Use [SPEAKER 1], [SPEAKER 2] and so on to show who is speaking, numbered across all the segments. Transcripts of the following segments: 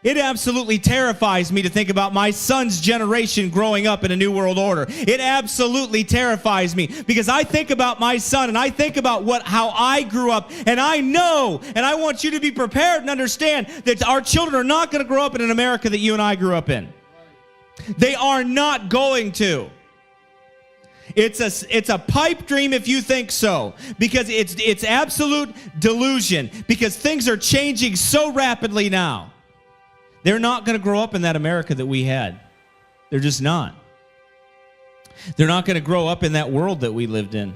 [SPEAKER 1] It absolutely terrifies me to think about my son's generation growing up in a new world order. It absolutely terrifies me because I think about my son and I think about how I grew up, and I know, and I want you to be prepared and understand that our children are not going to grow up in an America that you and I grew up in. They are not going to. It's a pipe dream if you think so, because it's absolute delusion, because things are changing so rapidly now. They're not going to grow up in that America that we had. They're just not. They're not going to grow up in that world that we lived in.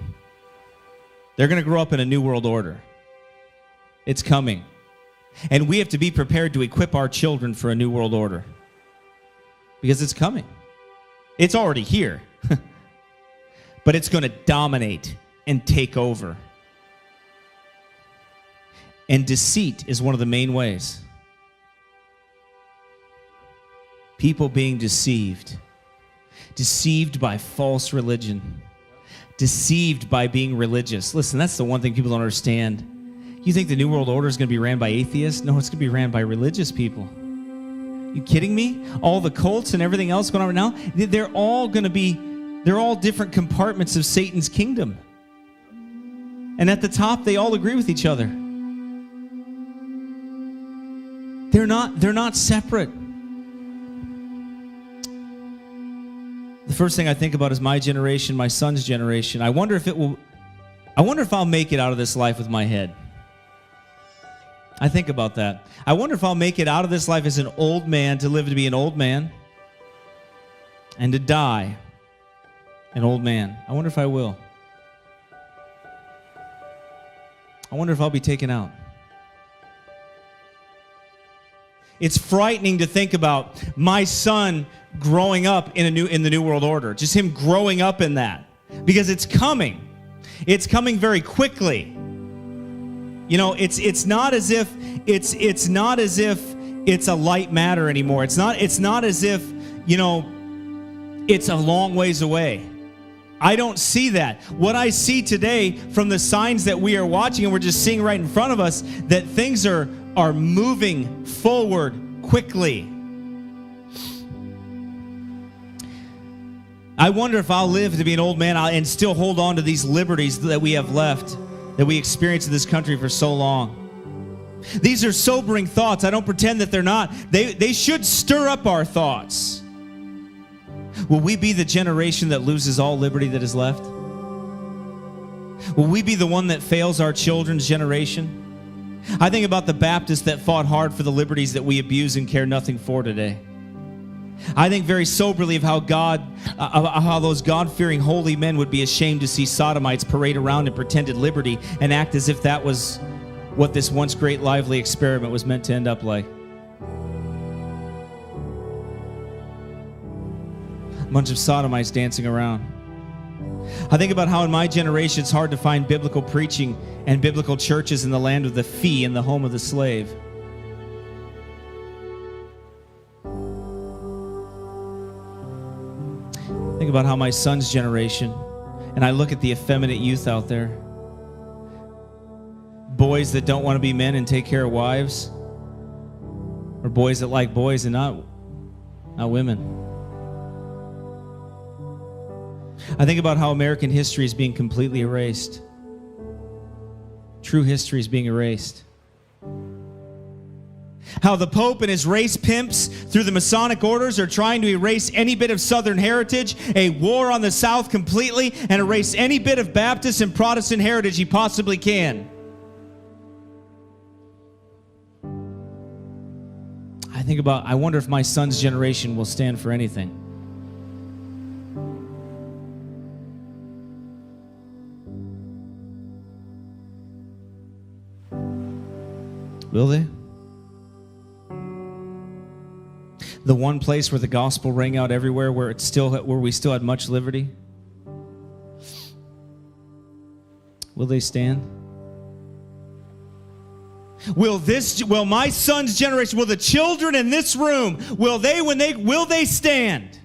[SPEAKER 1] They're going to grow up in a new world order. It's coming. And we have to be prepared to equip our children for a new world order, because it's coming. It's already here. But it's going to dominate and take over. And deceit is one of the main ways. People being deceived. Deceived by false religion. Deceived by being religious. Listen, that's the one thing people don't understand. You think the New World Order is going to be ran by atheists? No, it's going to be ran by religious people. You kidding me? All the cults and everything else going on right now, they're all different compartments of Satan's kingdom. And at the top, they all agree with each other. They're not separate. The first thing I think about is my generation, my son's generation. I wonder if I'll make it out of this life with my head. I think about that. I wonder if I'll make it out of this life as an old man, to live to be an old man, and to die an old man. I wonder if I will. I wonder if I'll be taken out. It's frightening to think about my son growing up in the New World Order. Just him growing up in that. Because it's coming. It's coming very quickly. You know, it's not as if it's a light matter anymore. It's not as if, you know, it's a long ways away. I don't see that. What I see today from the signs that we are watching, and we're just seeing right in front of us, that things are moving forward quickly. I wonder if I'll live to be an old man and still hold on to these liberties that we have left, that we experienced in this country for so long. These are sobering thoughts. I don't pretend that they're not. They should stir up our thoughts. Will we be the generation that loses all liberty that is left? Will we be the one that fails our children's generation? I think about the Baptists that fought hard for the liberties that we abuse and care nothing for today. I think very soberly of how those God-fearing holy men would be ashamed to see sodomites parade around in pretended liberty and act as if that was what this once great lively experiment was meant to end up like. A bunch of sodomites dancing around. I think about how in my generation it's hard to find biblical preaching and biblical churches in the land of the fee and the home of the slave. Think about how my son's generation, and I look at the effeminate youth out there. Boys that don't want to be men and take care of wives, or boys that like boys and not women. I think about how American history is being completely erased. True history is being erased. How the Pope and his race pimps through the Masonic orders are trying to erase any bit of Southern heritage, a war on the South completely, and erase any bit of Baptist and Protestant heritage he possibly can. I wonder if my son's generation will stand for anything. Will they? The one place where the gospel rang out everywhere, where we still had much liberty. Will they stand? Will my son's generation, will the children in this room, will they stand?